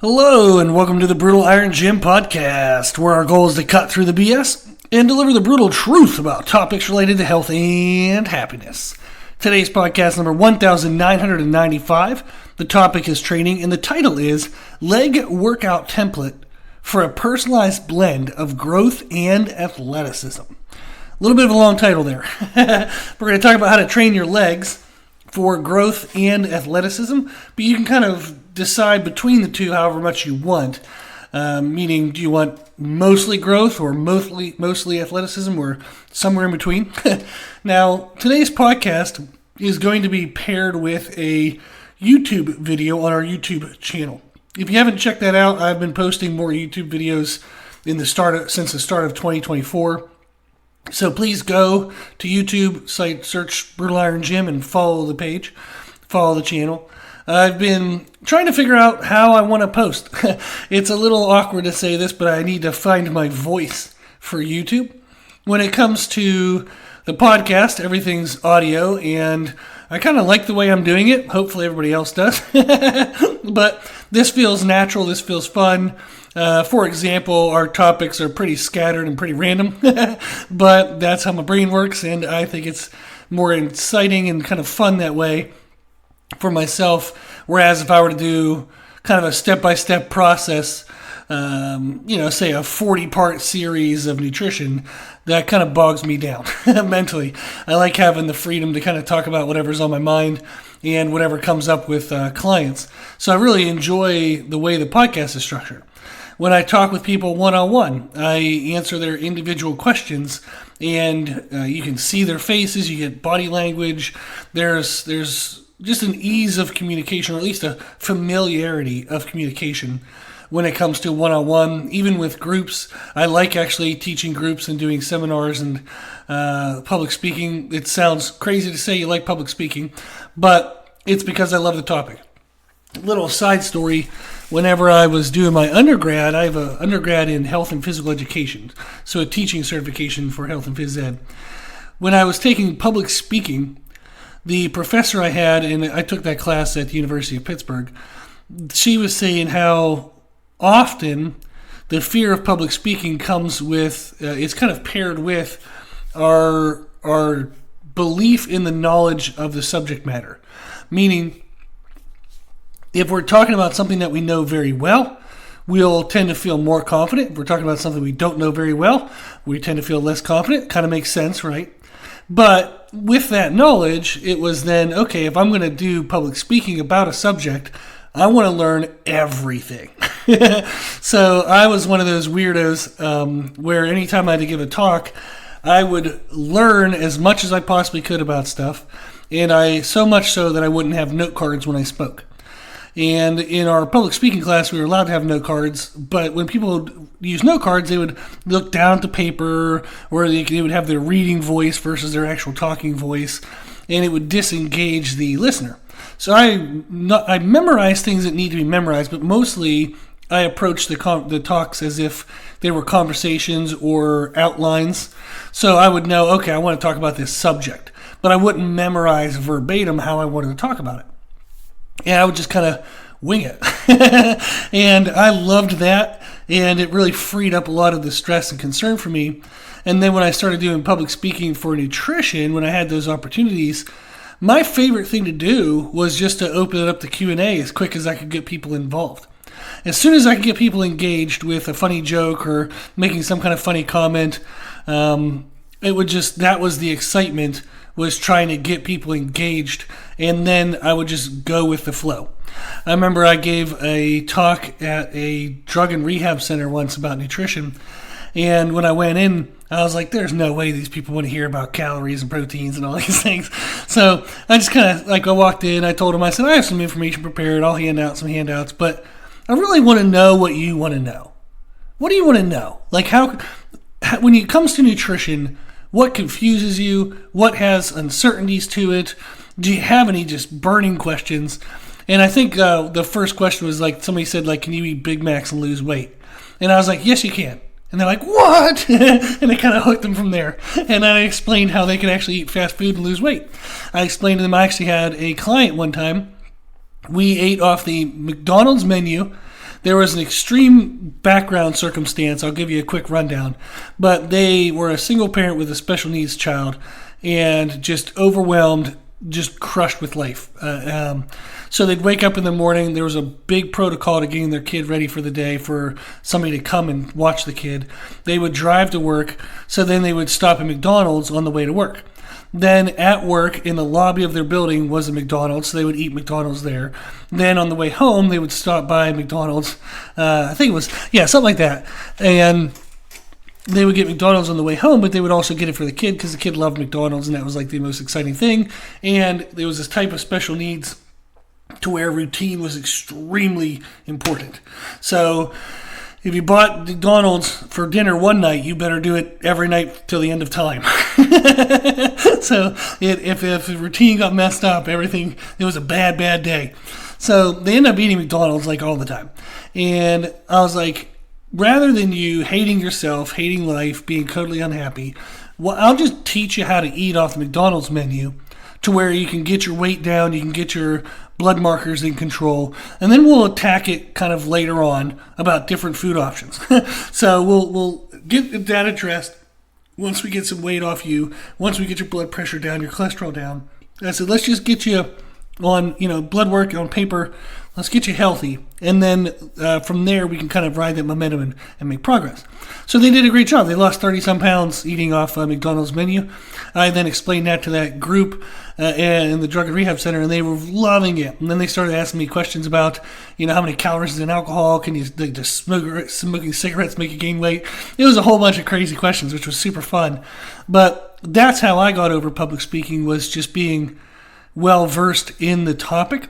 Hello, and welcome to the Brutal Iron Gym podcast, where our goal is to cut through the BS and deliver the brutal truth about topics related to health and happiness. Today's podcast number 1995. The topic is training, and the title is Leg Workout Template for a Personalized Blend of Growth and Athleticism. A little bit of a long title there. We're going to talk about how to train your legs for growth and athleticism, but you can kind of decide between the two however much you want. Meaning, do you want mostly growth or mostly athleticism or somewhere in between? Now, today's podcast is going to be paired with a YouTube video on our YouTube channel. If you haven't checked that out, I've been posting more YouTube videos since the start of 2024. So please go to YouTube, search Brutal Iron Gym, and follow the page, follow the channel. I've been trying to figure out how I want to post. It's a little awkward to say this, but I need to find my voice for YouTube. When it comes to the podcast, everything's audio, and I kind of like the way I'm doing it. Hopefully everybody else does. But this feels natural. This feels fun. For example, our topics are pretty scattered and pretty random, but that's how my brain works, and I think it's more exciting and kind of fun that way for myself. Whereas if I were to do kind of a step-by-step process, say a 40-part series of nutrition, that kind of bogs me down mentally. I like having the freedom to kind of talk about whatever's on my mind and whatever comes up with clients. So I really enjoy the way the podcast is structured. When I talk with people one-on-one, I answer their individual questions, and you can see their faces, you get body language. There's just an ease of communication, or at least a familiarity of communication when it comes to one-on-one. Even with groups, I like actually teaching groups and doing seminars and public speaking. It sounds crazy to say you like public speaking, but it's because I love the topic. Little side story, whenever I was doing my undergrad, I have an undergrad in health and physical education, so a teaching certification for health and phys ed. When I was taking public speaking, the professor I had, and I took that class at the University of Pittsburgh, she was saying how often the fear of public speaking comes with, it's kind of paired with our belief in the knowledge of the subject matter. Meaning, if we're talking about something that we know very well, we'll tend to feel more confident. If we're talking about something we don't know very well, we tend to feel less confident. Kind of makes sense, right? But with that knowledge, it was then, okay, if I'm going to do public speaking about a subject, I want to learn everything. So I was one of those weirdos where anytime I had to give a talk, I would learn as much as I possibly could about stuff. And so much so that I wouldn't have note cards when I spoke. And in our public speaking class, we were allowed to have note cards, but when people would use note cards, they would look down at the paper, or they would have their reading voice versus their actual talking voice, and it would disengage the listener. So I memorize things that need to be memorized, but mostly I approach the talks as if they were conversations or outlines. So I would know, okay, I want to talk about this subject, but I wouldn't memorize verbatim how I wanted to talk about it. And I would just kind of wing it. And I loved that, and it really freed up a lot of the stress and concern for me. And then when I started doing public speaking for nutrition, when I had those opportunities, my favorite thing to do was just to open it up to Q&A as quick as I could get people involved. As soon as I could get people engaged with a funny joke or making some kind of funny comment, that was the excitement, was trying to get people engaged, and then I would just go with the flow. I remember I gave a talk at a drug and rehab center once about nutrition, and when I went in, I was like, there's no way these people want to hear about calories and proteins and all these things. So I just kind of, I walked in, I told them, I said, I have some information prepared, I'll hand out some handouts, but I really want to know what you want to know. What do you want to know? When it comes to nutrition, what confuses you? What has uncertainties to it? Do you have any just burning questions? And I think the first question was somebody said, can you eat Big Macs and lose weight? And I was like, yes, you can. And they're like, what? And I kind of hooked them from there. And I explained how they could actually eat fast food and lose weight. I explained to them, I actually had a client one time. We ate off the McDonald's menu there was an extreme background circumstance. I'll give you a quick rundown. But they were a single parent with a special needs child and just overwhelmed, just crushed with life. So they'd wake up in the morning. There was a big protocol to getting their kid ready for the day for somebody to come and watch the kid. They would drive to work, so then they would stop at McDonald's on the way to work. Then at work, in the lobby of their building, was a McDonald's, so they would eat McDonald's there. Then on the way home, they would stop by McDonald's. I think it was, something like that. And they would get McDonald's on the way home, but they would also get it for the kid because the kid loved McDonald's, and that was like the most exciting thing. And there was this type of special needs to where routine was extremely important. So if you bought McDonald's for dinner one night, you better do it every night till the end of time. So if the routine got messed up, it was a bad day. So they end up eating McDonald's like all the time. And I was like, rather than you hating yourself, hating life, being totally unhappy, well, I'll just teach you how to eat off the McDonald's menu to where you can get your weight down, you can get your blood markers in control, and then we'll attack it kind of later on about different food options. So we'll get that addressed once we get some weight off you, once we get your blood pressure down, your cholesterol down. I said, let's just get you on, blood work on paper. Let's get you healthy. And then from there, we can kind of ride that momentum and make progress. So they did a great job. They lost 30-some pounds eating off McDonald's menu. I then explained that to that group in the drug and rehab center, and they were loving it. And then they started asking me questions about, how many calories is in alcohol? Can you just smoking cigarettes make you gain weight? It was a whole bunch of crazy questions, which was super fun. But that's how I got over public speaking, was just being well-versed in the topic.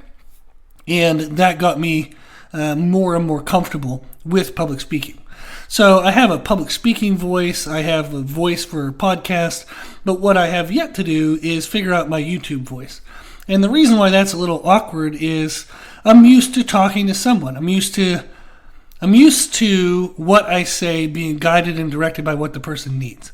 And that got me more and more comfortable with public speaking. So I have a public speaking voice. I have a voice for podcasts. But what I have yet to do is figure out my YouTube voice. And the reason why that's a little awkward is I'm used to talking to someone. I'm used to what I say being guided and directed by what the person needs.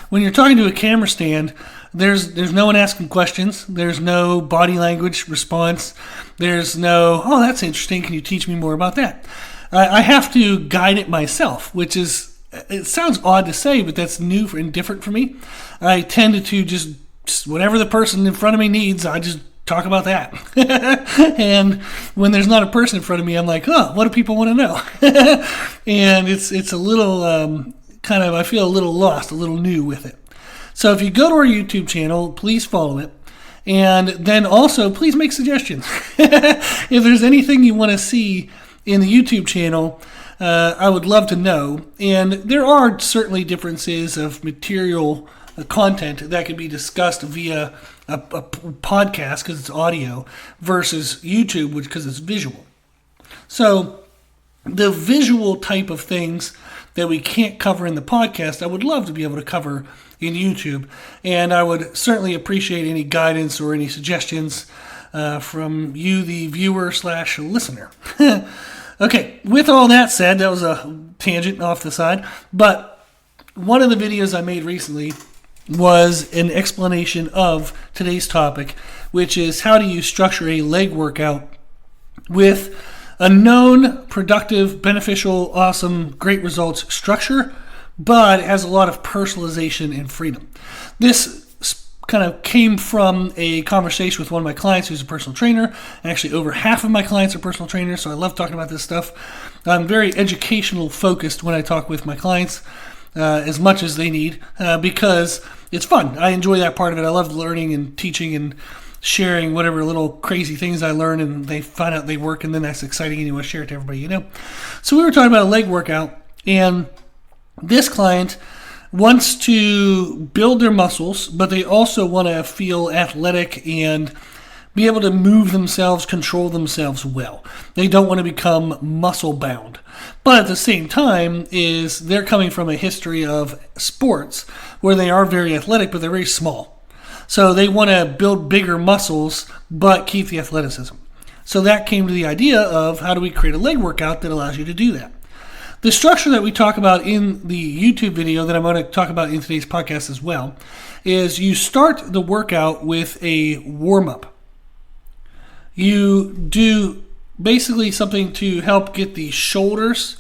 When you're talking to a camera stand, there's no one asking questions. There's no body language response. There's no, oh, that's interesting. Can you teach me more about that? I have to guide it myself, which is, it sounds odd to say, but that's new and different for me. I tend to just whatever the person in front of me needs, I just talk about that. And when there's not a person in front of me, I'm like, oh, what do people want to know? And it's a little I feel a little lost, a little new with it. So if you go to our YouTube channel, please follow it. And then also, please make suggestions. If there's anything you want to see in the YouTube channel, I would love to know. And there are certainly differences of material content that can be discussed via a podcast because it's audio versus YouTube, because it's visual. So the visual type of things that we can't cover in the podcast, I would love to be able to cover in YouTube. And I would certainly appreciate any guidance or any suggestions from you, the viewer/listener. Okay, with all that said, that was a tangent off the side. But one of the videos I made recently was an explanation of today's topic, which is how do you structure a leg workout with a known, productive, beneficial, awesome, great results structure, but it has a lot of personalization and freedom. This kind of came from a conversation with one of my clients who's a personal trainer. Actually, over half of my clients are personal trainers, so I love talking about this stuff. I'm very educational focused when I talk with my clients, as much as they need, because it's fun. I enjoy that part of it. I love learning and teaching and sharing whatever little crazy things I learn, and they find out they work, and then that's exciting and you want to share it to everybody you know. So we were talking about a leg workout, and this client wants to build their muscles, but they also want to feel athletic and be able to move themselves, control themselves well. They don't want to become muscle bound. But at the same time, they're coming from a history of sports where they are very athletic, but they're very small. So they want to build bigger muscles, but keep the athleticism. So that came to the idea of how do we create a leg workout that allows you to do that. The structure that we talk about in the YouTube video that I'm going to talk about in today's podcast as well is you start the workout with a warm-up. You do basically something to help get the shoulders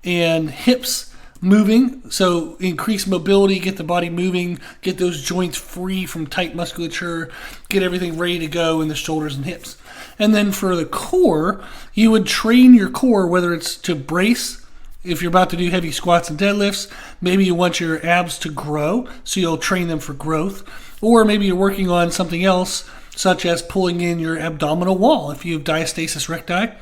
and hips moving, so increase mobility, get the body moving, get those joints free from tight musculature, get everything ready to go in the shoulders and hips. And then for the core, you would train your core, whether it's to brace, if you're about to do heavy squats and deadlifts, maybe you want your abs to grow, so you'll train them for growth, or maybe you're working on something else, such as pulling in your abdominal wall if you have diastasis recti,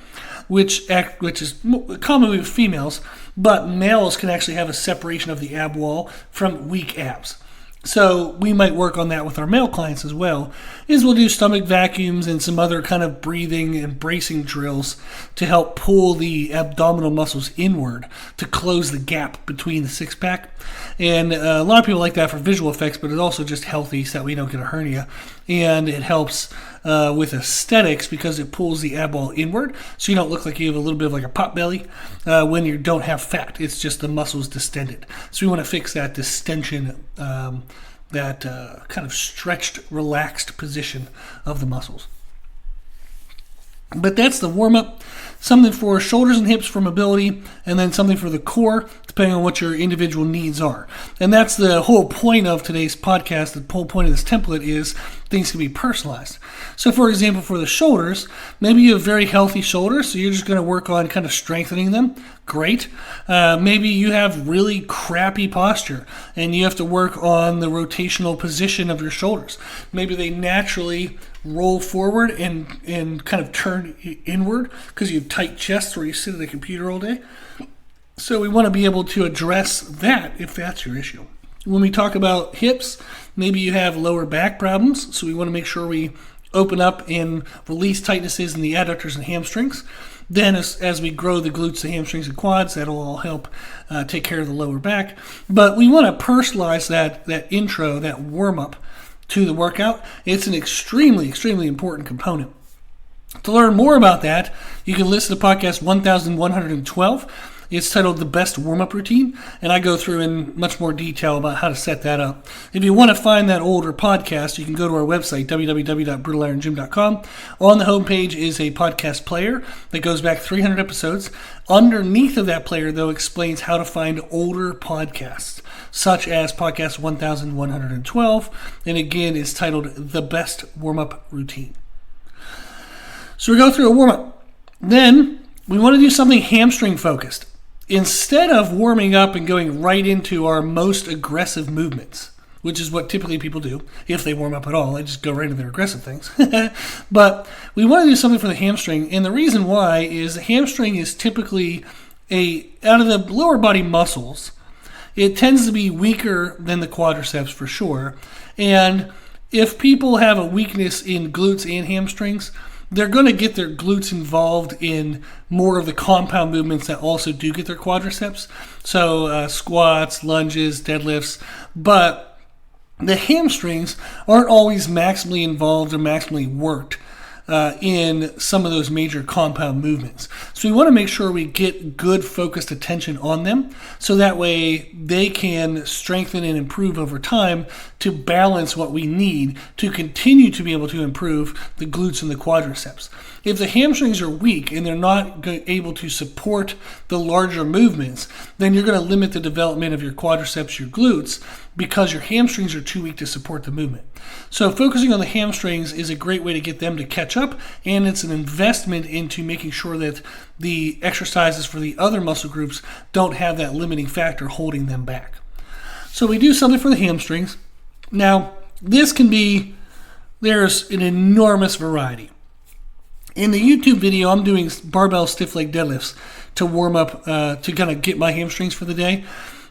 which is common with females, but males can actually have a separation of the ab wall from weak abs. So we might work on that with our male clients as well, is we'll do stomach vacuums and some other kind of breathing and bracing drills to help pull the abdominal muscles inward to close the gap between the six-pack. And a lot of people like that for visual effects, but it's also just healthy so that we don't get a hernia. And it helps with aesthetics because it pulls the ab wall inward, so you don't look like you have a little bit of like a pot belly when you don't have fat. It's just the muscles distended. So we want to fix that distension, that kind of stretched, relaxed position of the muscles. But that's the warm-up. Something for shoulders and hips for mobility, and then something for the core, depending on what your individual needs are. And that's the whole point of today's podcast. The whole point of this template is things can be personalized. So, for example, for the shoulders, maybe you have very healthy shoulders, so you're just going to work on kind of strengthening them. Great. Maybe you have really crappy posture, and you have to work on the rotational position of your shoulders. Maybe they naturally roll forward and kind of turn inward because you have tight chests where you sit at a computer all day. So we want to be able to address that if that's your issue. When we talk about hips, maybe you have lower back problems, so we want to make sure we open up and release tightnesses in the adductors and hamstrings. Then as we grow the glutes, the hamstrings, and quads, that'll all help take care of the lower back. But we want to personalize that intro, that warm-up to the workout. It's an extremely, extremely important component. To learn more about that, you can listen to podcast 1112. It's titled The Best Warm-Up Routine, and I go through in much more detail about how to set that up. If you want to find that older podcast, you can go to our website, www.brutalirongym.com. On the homepage is a podcast player that goes back 300 episodes. Underneath of that player, though, explains how to find older podcasts, such as podcast 1112, and again is titled The Best Warm-Up Routine. So we go through a warm-up. Then we want to do something hamstring focused. Instead of warming up and going right into our most aggressive movements, which is what typically people do if they warm up at all, they just go right into their aggressive things. But we want to do something for the hamstring, and the reason why is the hamstring is typically out of the lower body muscles, it tends to be weaker than the quadriceps for sure. And if people have a weakness in glutes and hamstrings, they're going to get their glutes involved in more of the compound movements that also do get their quadriceps. So squats, lunges, deadlifts. But the hamstrings aren't always maximally involved or maximally worked in some of those major compound movements. So we want to make sure we get good focused attention on them so that way they can strengthen and improve over time to balance what we need to continue to be able to improve the glutes and the quadriceps. If the hamstrings are weak and they're not able to support the larger movements, then you're going to limit the development of your quadriceps, your glutes, because your hamstrings are too weak to support the movement. So focusing on the hamstrings is a great way to get them to catch up, and it's an investment into making sure that the exercises for the other muscle groups don't have that limiting factor holding them back. So we do something for the hamstrings. Now, this can be, there's an enormous variety. In the YouTube video, I'm doing barbell stiff leg deadlifts to warm up, to kind of get my hamstrings for the day.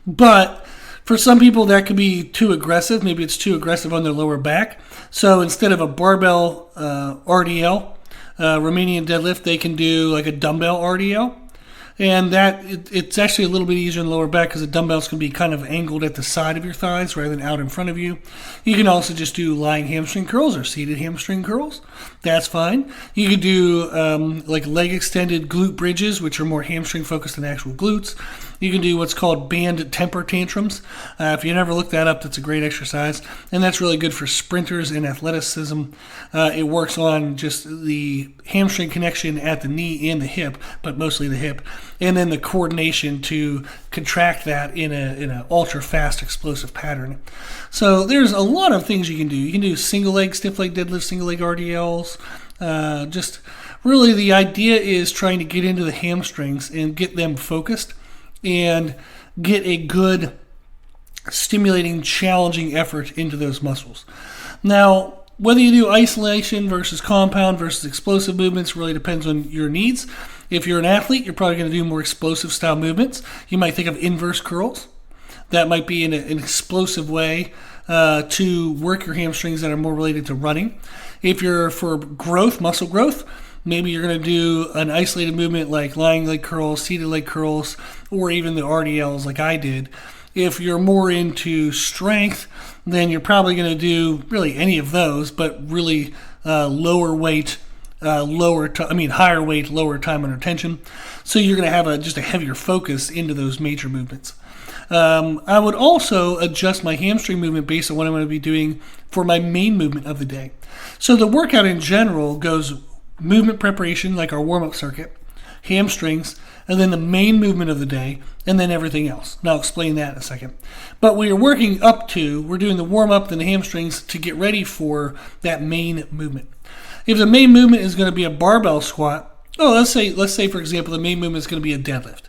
But for some people, that could be too aggressive. Maybe it's too aggressive on their lower back. So instead of a barbell RDL, Romanian deadlift, they can do like a dumbbell RDL. And it's actually a little bit easier in the lower back because the dumbbells can be kind of angled at the side of your thighs rather than out in front of you. You can also just do lying hamstring curls or seated hamstring curls. That's fine. You could do like leg extended glute bridges, which are more hamstring focused than actual glutes. You can do what's called band temper tantrums. If you never looked that up, that's a great exercise. And that's really good for sprinters and athleticism. It works on just the hamstring connection at the knee and the hip, but mostly the hip. And then the coordination to contract that in a ultra fast explosive pattern. So there's a lot of things you can do. You can do single leg stiff leg deadlifts, single leg RDLs. Just really the idea is trying to get into the hamstrings and get them focused and get a good stimulating, challenging effort into those muscles. Now, whether you do isolation versus compound versus explosive movements really depends on your needs. If you're an athlete, you're probably going to do more explosive style movements. You might think of inverse curls. That might be an explosive way to work your hamstrings that are more related to running. If you're for growth, muscle growth, maybe you're going to do an isolated movement like lying leg curls, seated leg curls, or even the RDLs like I did. If you're more into strength, then you're probably going to do really any of those, but really higher weight, lower time under tension. So you're going to have just a heavier focus into those major movements. I would also adjust my hamstring movement based on what I'm going to be doing for my main movement of the day. So the workout in general goes movement preparation, like our warm-up circuit, hamstrings, and then the main movement of the day, and then everything else. And I'll explain that in a second. But we're doing the warm-up and the hamstrings to get ready for that main movement. If the main movement is going to be a barbell squat, let's say for example the main movement is going to be a deadlift.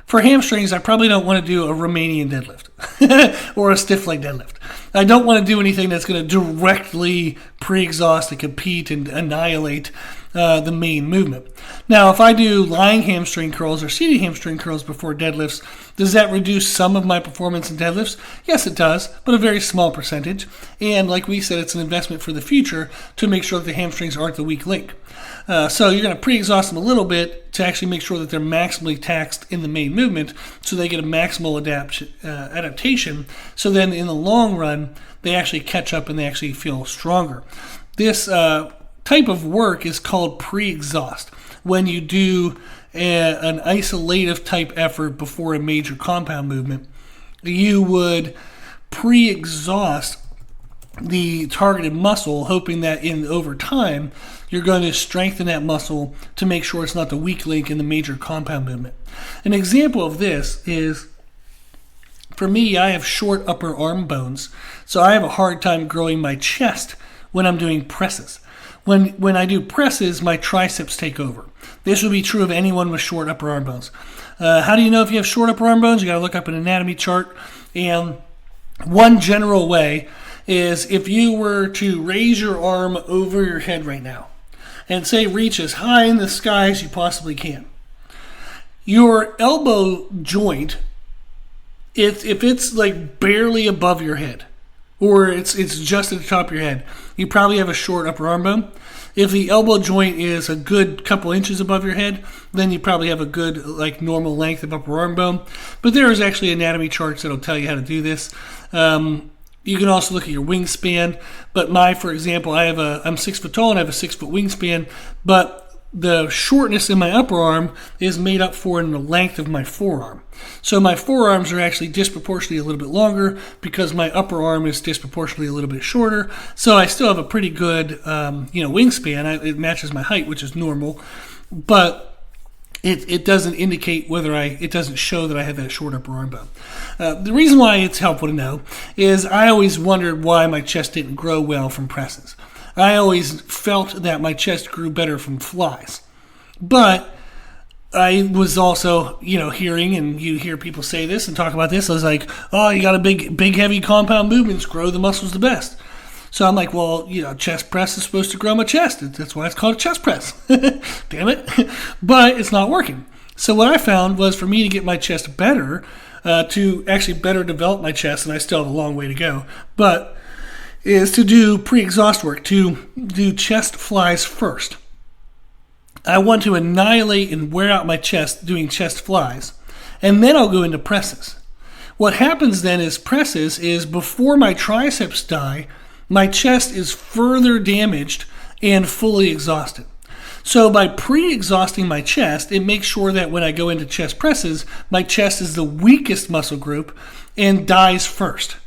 For hamstrings, I probably don't want to do a Romanian deadlift or a stiff leg deadlift. I don't want to do anything that's going to directly pre-exhaust and compete and annihilate the main movement. Now, if I do lying hamstring curls or seated hamstring curls before deadlifts, does that reduce some of my performance in deadlifts? Yes, it does, but a very small percentage. And like we said, it's an investment for the future to make sure that the hamstrings aren't the weak link. So you're going to pre-exhaust them a little bit to actually make sure that they're maximally taxed in the main movement so they get a maximal adaptation. So then in the long run, they actually catch up and they actually feel stronger. This type of work is called pre-exhaust. When you do an isolative type effort before a major compound movement, you would pre-exhaust the targeted muscle, hoping that over time you're going to strengthen that muscle to make sure it's not the weak link in the major compound movement. An example of this is, for me, I have short upper arm bones, so I have a hard time growing my chest when I'm doing presses. When I do presses, my triceps take over. This would be true of anyone with short upper arm bones. How do you know if you have short upper arm bones? You got to look up an anatomy chart, and one general way is if you were to raise your arm over your head right now and say reach as high in the sky as you possibly can. Your elbow joint, if it's like barely above your head or it's just at the top of your head, you probably have a short upper arm bone. If the elbow joint is a good couple inches above your head, then you probably have a good like normal length of upper arm bone. But there is actually anatomy charts that'll tell you how to do this. You can also look at your wingspan, but for example, I'm 6 foot tall and I have a 6 foot wingspan, but the shortness in my upper arm is made up for in the length of my forearm. So my forearms are actually disproportionately a little bit longer because my upper arm is disproportionately a little bit shorter. So I still have a pretty good, wingspan. It matches my height, which is normal, but it doesn't indicate it doesn't show that I have that short upper arm bone. The reason why it's helpful to know is I always wondered why my chest didn't grow well from presses. I always felt that my chest grew better from flies. But I was also, hearing, and you hear people say this and talk about this, I was like, oh, you got a big, heavy compound movements, grow the muscles the best. So I'm like, well, chest press is supposed to grow my chest. That's why it's called a chest press. Damn it. But it's not working. So what I found was for me to get my chest better, to actually better develop my chest, and I still have a long way to go, but is to do pre-exhaust work, to do chest flies first. I want to annihilate and wear out my chest doing chest flies, and then I'll go into presses. What happens then is presses is before my triceps die, my chest is further damaged and fully exhausted. So by pre-exhausting my chest, it makes sure that when I go into chest presses, my chest is the weakest muscle group and dies first.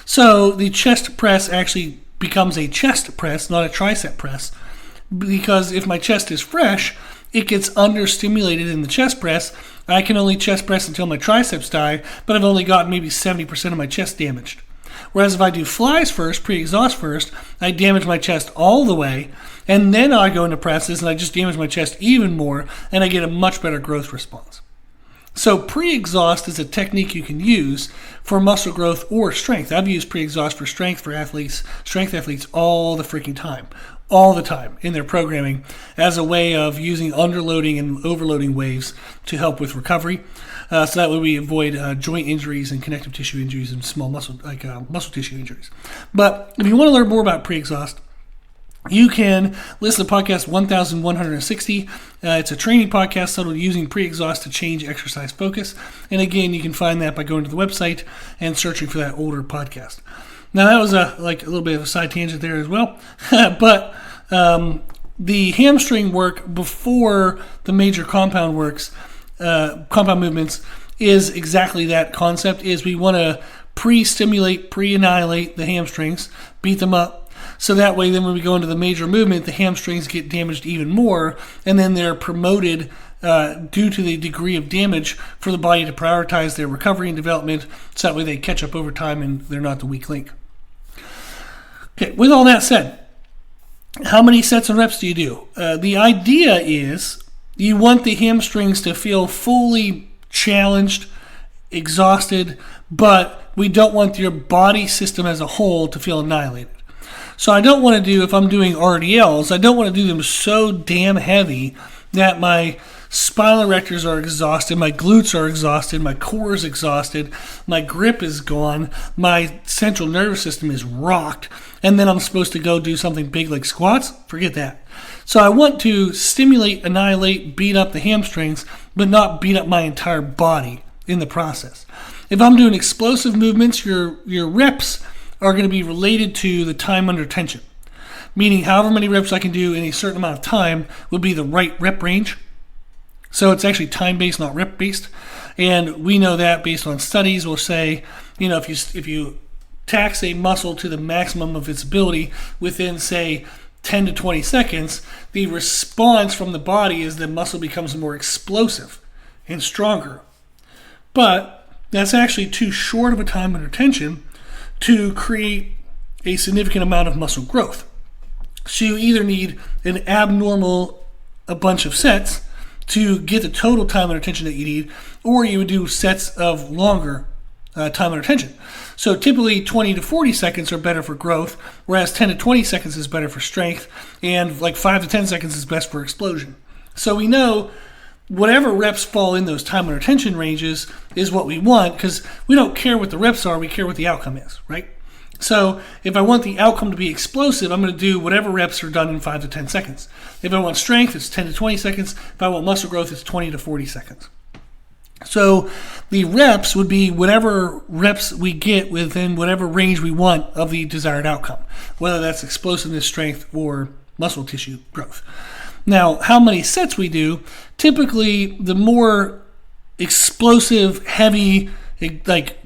So the chest press actually becomes a chest press, not a tricep press, because if my chest is fresh, it gets understimulated in the chest press. I can only chest press until my triceps die, but I've only got maybe 70% of my chest damaged. Whereas if I do flies first, pre-exhaust first, I damage my chest all the way, and then I go into presses and I just damage my chest even more, and I get a much better growth response. So pre-exhaust is a technique you can use for muscle growth or strength. I've used pre-exhaust for strength athletes all the freaking time. All the time in their programming as a way of using underloading and overloading waves to help with recovery. So that way we avoid joint injuries and connective tissue injuries and small muscle, muscle tissue injuries. But if you want to learn more about pre-exhaust, you can listen to podcast 1160. It's a training podcast settled using pre-exhaust to change exercise focus. And again, you can find that by going to the website and searching for that older podcast. Now that was a little bit of a side tangent there as well, but the hamstring work before the major compound movements is exactly that concept. Is we want to pre-stimulate, pre-annihilate the hamstrings, beat them up, so that way then when we go into the major movement, the hamstrings get damaged even more, and then they're promoted due to the degree of damage for the body to prioritize their recovery and development, so that way they catch up over time and they're not the weak link. Okay, with all that said, how many sets and reps do you do? The idea is you want the hamstrings to feel fully challenged, exhausted, but we don't want your body system as a whole to feel annihilated. So I don't want to do, if I'm doing RDLs, I don't want to do them so damn heavy that my spinal erectors are exhausted, my glutes are exhausted, my core is exhausted, my grip is gone, my central nervous system is rocked, and then I'm supposed to go do something big like squats? Forget that. So I want to stimulate, annihilate, beat up the hamstrings, but not beat up my entire body in the process. If I'm doing explosive movements, your reps are going to be related to the time under tension, meaning however many reps I can do in a certain amount of time would be the right rep range. So it's actually time-based, not rep-based. And we know that based on studies will say, if you tax a muscle to the maximum of its ability within, say, 10 to 20 seconds, the response from the body is the muscle becomes more explosive and stronger. But that's actually too short of a time under tension to create a significant amount of muscle growth. So you either need a bunch of sets to get the total time under tension that you need, or you would do sets of longer time under tension. So typically 20 to 40 seconds are better for growth, whereas 10 to 20 seconds is better for strength, and like 5 to 10 seconds is best for explosion. So we know whatever reps fall in those time under tension ranges is what we want, because we don't care what the reps are, we care what the outcome is, right? So if I want the outcome to be explosive, I'm going to do whatever reps are done in 5 to 10 seconds. If I want strength, it's 10 to 20 seconds. If I want muscle growth, it's 20 to 40 seconds. So the reps would be whatever reps we get within whatever range we want of the desired outcome, whether that's explosiveness, strength, or muscle tissue growth. Now, how many sets we do, typically the more explosive, heavy,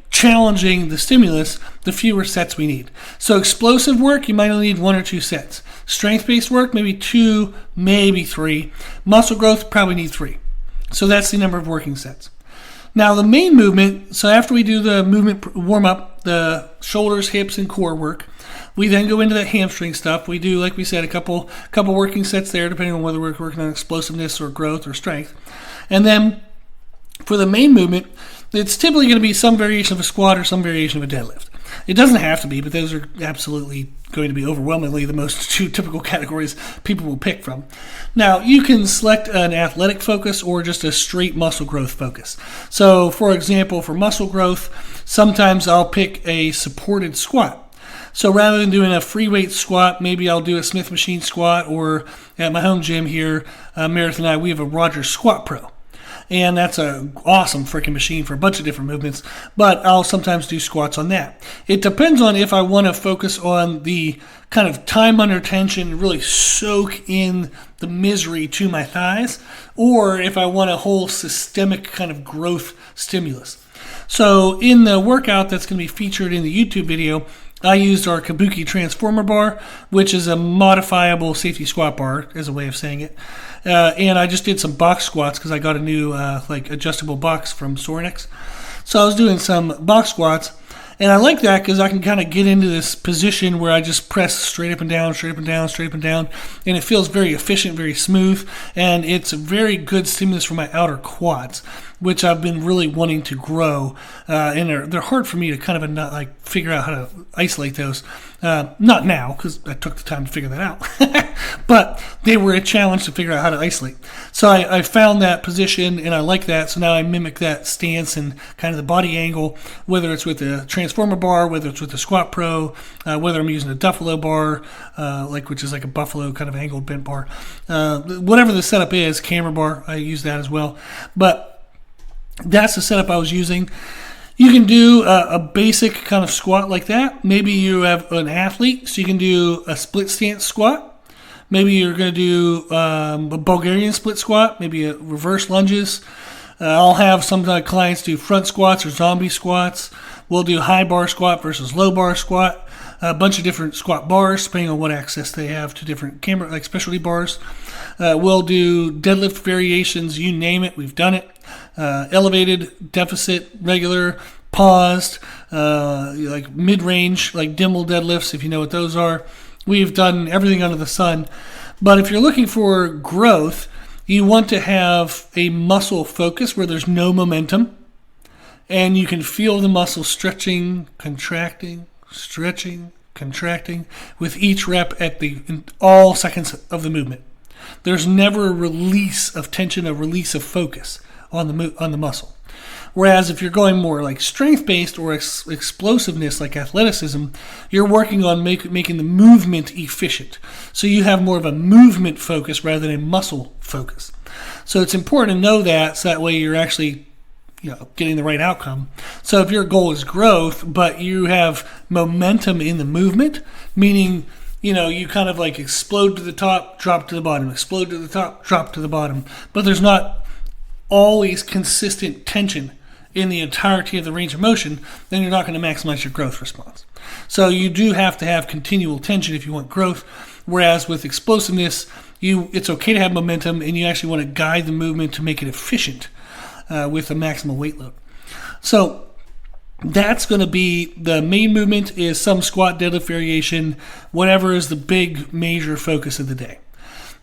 challenging the stimulus, the fewer sets we need. So explosive work, you might only need 1 or 2 sets. Strength-based work, maybe 2, maybe 3. Muscle growth, probably need 3. So that's the number of working sets. Now the main movement, so after we do the movement warm-up, the shoulders, hips, and core work, we then go into that hamstring stuff. We do, like we said, a couple working sets there, depending on whether we're working on explosiveness or growth or strength. And then for the main movement, it's typically going to be some variation of a squat or some variation of a deadlift. It doesn't have to be, but those are absolutely going to be overwhelmingly the most 2 typical categories people will pick from. Now, you can select an athletic focus or just a straight muscle growth focus. So, for example, for muscle growth, sometimes I'll pick a supported squat. So rather than doing a free weight squat, maybe I'll do a Smith machine squat, or at my home gym here, Meredith and I, we have a Rogers Squat Pro. And that's an awesome freaking machine for a bunch of different movements, but I'll sometimes do squats on that. It depends on if I want to focus on the kind of time under tension, really soak in the misery to my thighs, or if I want a whole systemic kind of growth stimulus. So in the workout that's going to be featured in the YouTube video, I used our Kabuki Transformer bar, which is a modifiable safety squat bar, as a way of saying it. And I just did some box squats because I got a new adjustable box from Sorinex. So I was doing some box squats, and I like that because I can kind of get into this position where I just press straight up and down, straight up and down, straight up and down, and it feels very efficient, very smooth, and it's a very good stimulus for my outer quads, which I've been really wanting to grow, and they're hard for me to kind of figure out how to isolate those. Not now, because I took the time to figure that out, but they were a challenge to figure out how to isolate. So I found that position, and I like that, so now I mimic that stance and kind of the body angle, whether it's with the Transformer bar, whether it's with the Squat Pro, whether I'm using a Duffalo bar, which is like a Buffalo kind of angled bent bar. Whatever the setup is, camera bar, I use that as well. But that's the setup I was using. You can do a basic kind of squat like that. Maybe you have an athlete, so you can do a split stance squat. Maybe you're going to do a Bulgarian split squat, maybe a reverse lunges. I'll have some clients do front squats or zombie squats. We'll do high bar squat versus low bar squat. A bunch of different squat bars, depending on what access they have to different camera, like specialty bars. We'll do deadlift variations, you name it, we've done it. Elevated, deficit, regular, paused, like mid-range, like Dimmel deadlifts, if you know what those are. We've done everything under the sun. But if you're looking for growth, you want to have a muscle focus where there's no momentum, and you can feel the muscle stretching, contracting, with each rep in all seconds of the movement. There's never a release of tension, a release of focus on the muscle. Whereas if you're going more like strength-based or explosiveness like athleticism, you're working on making the movement efficient. So you have more of a movement focus rather than a muscle focus. So it's important to know that, so that way you're actually getting the right outcome. So if your goal is growth, but you have momentum in the movement, meaning you kind of like explode to the top, drop to the bottom, explode to the top, drop to the bottom, but there's not always consistent tension in the entirety of the range of motion, then you're not going to maximize your growth response. So you do have to have continual tension if you want growth, whereas with explosiveness, it's okay to have momentum, and you actually want to guide the movement to make it efficient with a maximal weight load. So that's going to be the main movement, is some squat, deadlift variation, whatever is the big major focus of the day.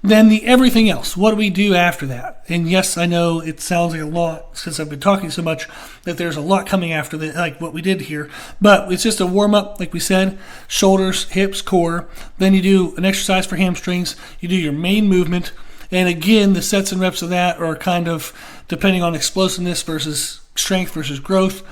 Then the everything else, what do we do after that? And yes, I know it sounds like a lot since I've been talking so much that there's a lot coming after that, like what we did here. But it's just a warm-up, like we said, shoulders, hips, core. Then you do an exercise for hamstrings. You do your main movement. And again, the sets and reps of that are kind of depending on explosiveness versus strength versus growth.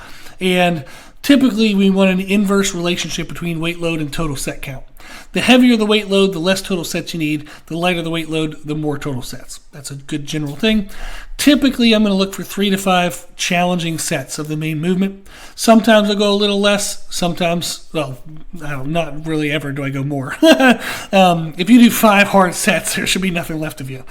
And typically we want an inverse relationship between weight load and total set count. The heavier the weight load, the less total sets you need. The lighter the weight load, the more total sets. That's a good general thing. Typically, I'm going to look for 3 to 5 challenging sets of the main movement. Sometimes I'll go a little less. Sometimes, not really ever do I go more. If you do 5 hard sets, there should be nothing left of you.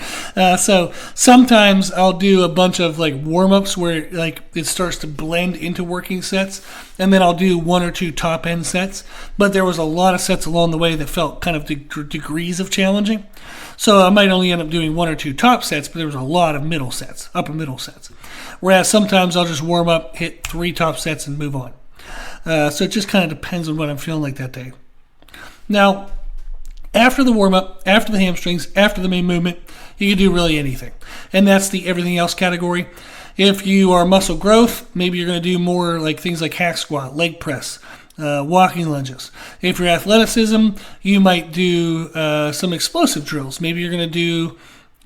So sometimes I'll do a bunch of like warm-ups where like it starts to blend into working sets, and then I'll do 1 or 2 top-end sets. But there was a lot of sets along the way that felt kind of degrees of challenging. So I might only end up doing 1 or 2 top sets, but there was a lot of middle sets, upper middle sets. Whereas sometimes I'll just warm up, hit 3 top sets, and move on. So it just kind of depends on what I'm feeling like that day. Now, after the warm-up, after the hamstrings, after the main movement, you can do really anything. And that's the everything else category. If you are muscle growth, maybe you're going to do more like things like hack squat, leg press, walking lunges. If you're athleticism, you might do some explosive drills. Maybe you're going to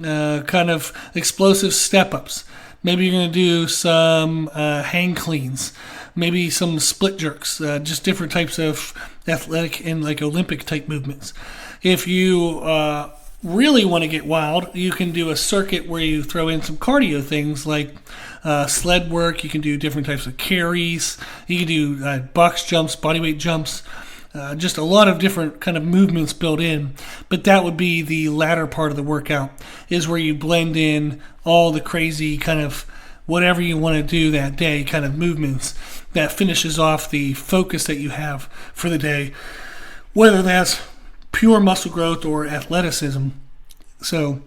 do kind of explosive step-ups. Maybe you're going to do some hang cleans, maybe some split jerks, just different types of athletic and like Olympic type movements. If you really want to get wild, you can do a circuit where you throw in some cardio things like sled work. You can do different types of carries. You can do box jumps, bodyweight jumps. Just a lot of different kind of movements built in, but that would be the latter part of the workout, is where you blend in all the crazy kind of whatever you want to do that day kind of movements that finishes off the focus that you have for the day, whether that's pure muscle growth or athleticism. So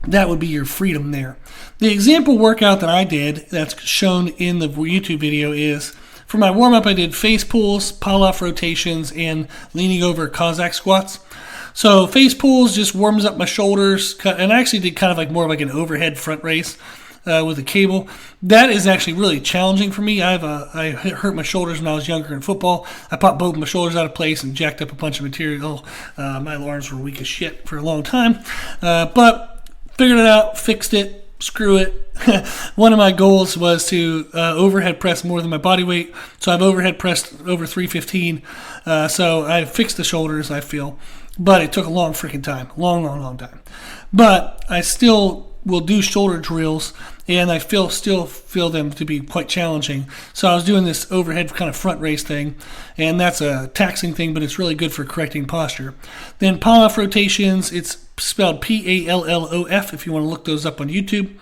that would be your freedom there. The example workout that I did that's shown in the YouTube video is, for my warm-up, I did face pulls, pull-off rotations, and leaning over Cossack squats. So face pulls just warms up my shoulders, and I actually did kind of like more like an overhead front raise with a cable. That is actually really challenging for me. I hurt my shoulders when I was younger in football. I popped both my shoulders out of place and jacked up a bunch of material. My arms were weak as shit for a long time. But figured it out, fixed it. Screw it. One of my goals was to overhead press more than my body weight. So I've overhead pressed over 315. So I fixed the shoulders, I feel. But it took a long freaking time. Long time. But I still will do shoulder drills, and I still feel them to be quite challenging. So I was doing this overhead kind of front raise thing, and that's a taxing thing, but it's really good for correcting posture. Then pull-off rotations, it's spelled P-A-L-L-O-F if you want to look those up on YouTube.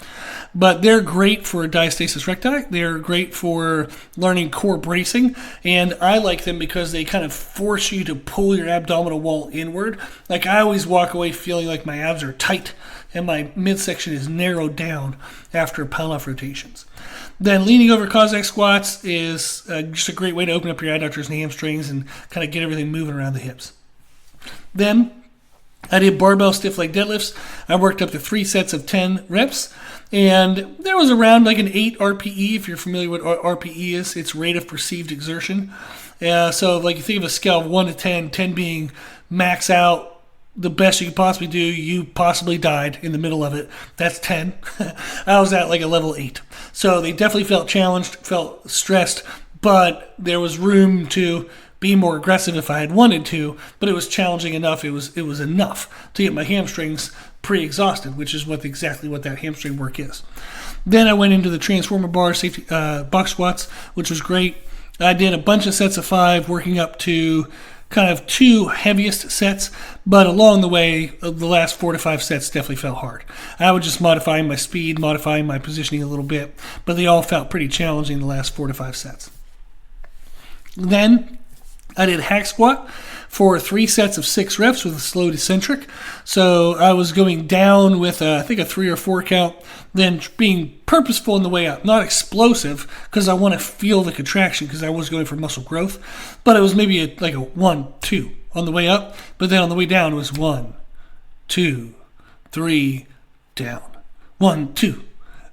But they're great for diastasis recti. They're great for learning core bracing. And I like them because they kind of force you to pull your abdominal wall inward. Like I always walk away feeling like my abs are tight and my midsection is narrowed down after pull-off rotations. Then leaning over Cossack squats is just a great way to open up your adductors and hamstrings and kind of get everything moving around the hips. Then I did barbell stiff leg deadlifts. I worked up to 3 sets of 10 reps. And there was around like an 8 RPE, if you're familiar with what RPE is. It's rate of perceived exertion. So like you think of a scale of 1 to 10, 10 being max out, the best you could possibly do, you possibly died in the middle of it. That's 10. I was at like a level 8. So they definitely felt challenged, felt stressed, but there was room to be more aggressive if I had wanted to, but it was challenging enough. It was enough to get my hamstrings pre-exhausted, which is exactly what that hamstring work is. Then I went into the transformer bar safety box squats, which was great. I did a bunch of sets of 5, working up to kind of 2 heaviest sets, but along the way, the last 4 to 5 sets definitely felt hard. I was just modifying my speed, modifying my positioning a little bit, but they all felt pretty challenging the last 4 to 5 sets. Then I did hack squat for 3 sets of 6 reps with a slow eccentric. So I was going down with, I think, a 3 or 4 count, then being purposeful in the way up, not explosive, because I want to feel the contraction, because I was going for muscle growth. But it was maybe like a 1, 2 on the way up, but then on the way down it was 1, 2, 3, down. 1, 2,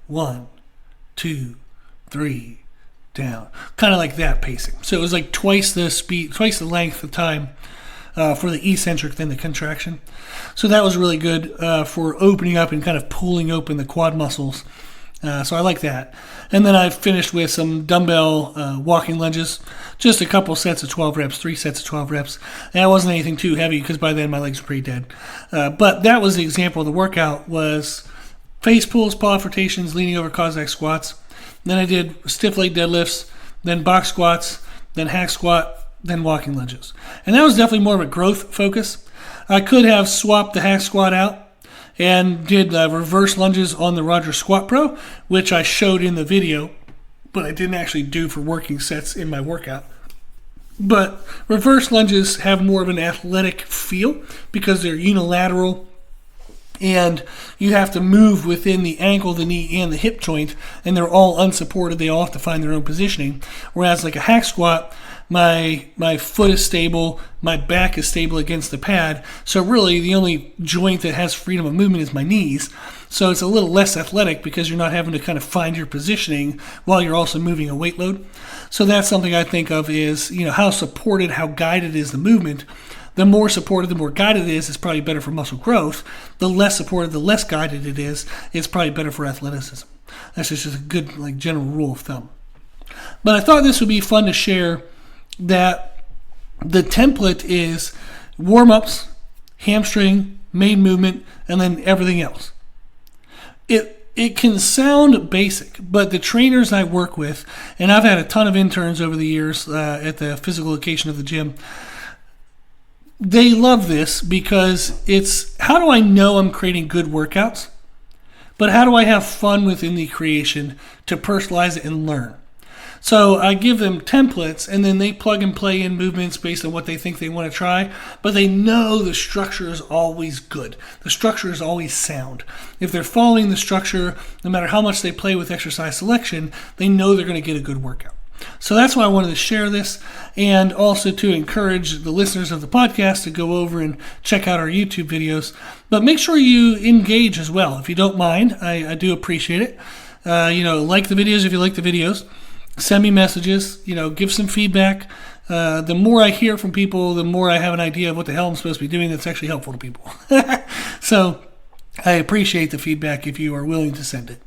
1, 2, 3, down. Kind of like that pacing. So it was like twice the speed, twice the length of time for the eccentric than the contraction. So that was really good for opening up and kind of pulling open the quad muscles. So I like that. And then I finished with some dumbbell walking lunges. Just a couple sets of 12 reps, 3 sets of 12 reps. And that wasn't anything too heavy because by then my legs were pretty dead. But that was the example of the workout, was face pulls, pull-off rotations, leaning over Cossack squats. Then I did stiff leg deadlifts, then box squats, then hack squat, then walking lunges. And that was definitely more of a growth focus. I could have swapped the hack squat out and did reverse lunges on the Roger Squat Pro, which I showed in the video, but I didn't actually do for working sets in my workout. But reverse lunges have more of an athletic feel because they're unilateral, and you have to move within the ankle, the knee, and the hip joint, and they're all unsupported. They all have to find their own positioning. Whereas like a hack squat, my foot is stable, my back is stable against the pad, so really the only joint that has freedom of movement is my knees. So it's a little less athletic because you're not having to kind of find your positioning while you're also moving a weight load. So that's something I think of is, how supported, how guided is the movement. The more supported, the more guided it is, it's probably better for muscle growth. The less supported, the less guided it is, it's probably better for athleticism. That's just a good general rule of thumb. But I thought this would be fun to share that the template is warm-ups, hamstring, main movement, and then everything else. It can sound basic, but the trainers I work with, and I've had a ton of interns over the years at the physical location of the gym, they love this because it's how do I know I'm creating good workouts, but how do I have fun within the creation to personalize it and learn? So I give them templates, and then they plug and play in movements based on what they think they want to try, but they know the structure is always good. The structure is always sound. If they're following the structure, no matter how much they play with exercise selection, they know they're going to get a good workout. So that's why I wanted to share this, and also to encourage the listeners of the podcast to go over and check out our YouTube videos. But make sure you engage as well. If you don't mind, I do appreciate it. Like the videos if you like the videos. Send me messages, give some feedback. The more I hear from people, the more I have an idea of what the hell I'm supposed to be doing that's actually helpful to people. So I appreciate the feedback if you are willing to send it.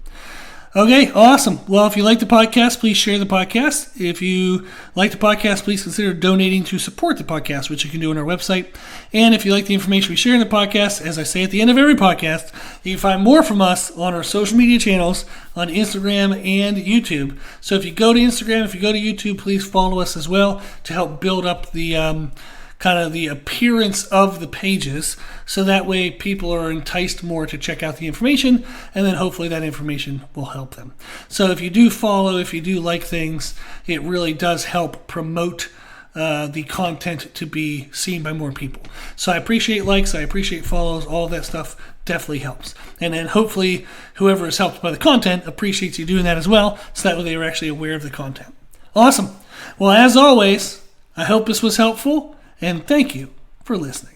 Okay, awesome. Well, if you like the podcast, please share the podcast. If you like the podcast, please consider donating to support the podcast, which you can do on our website. And if you like the information we share in the podcast, as I say at the end of every podcast, you can find more from us on our social media channels on Instagram and YouTube. So if you go to Instagram, if you go to YouTube, please follow us as well to help build up the kind of the appearance of the pages, so that way people are enticed more to check out the information, and then hopefully that information will help them. So if you do follow, if you do like things, it really does help promote the content to be seen by more people. So I appreciate likes, I appreciate follows, all of that stuff definitely helps. And then hopefully whoever is helped by the content appreciates you doing that as well, so that way they are actually aware of the content. Awesome. Well, as always, I hope this was helpful, and thank you for listening.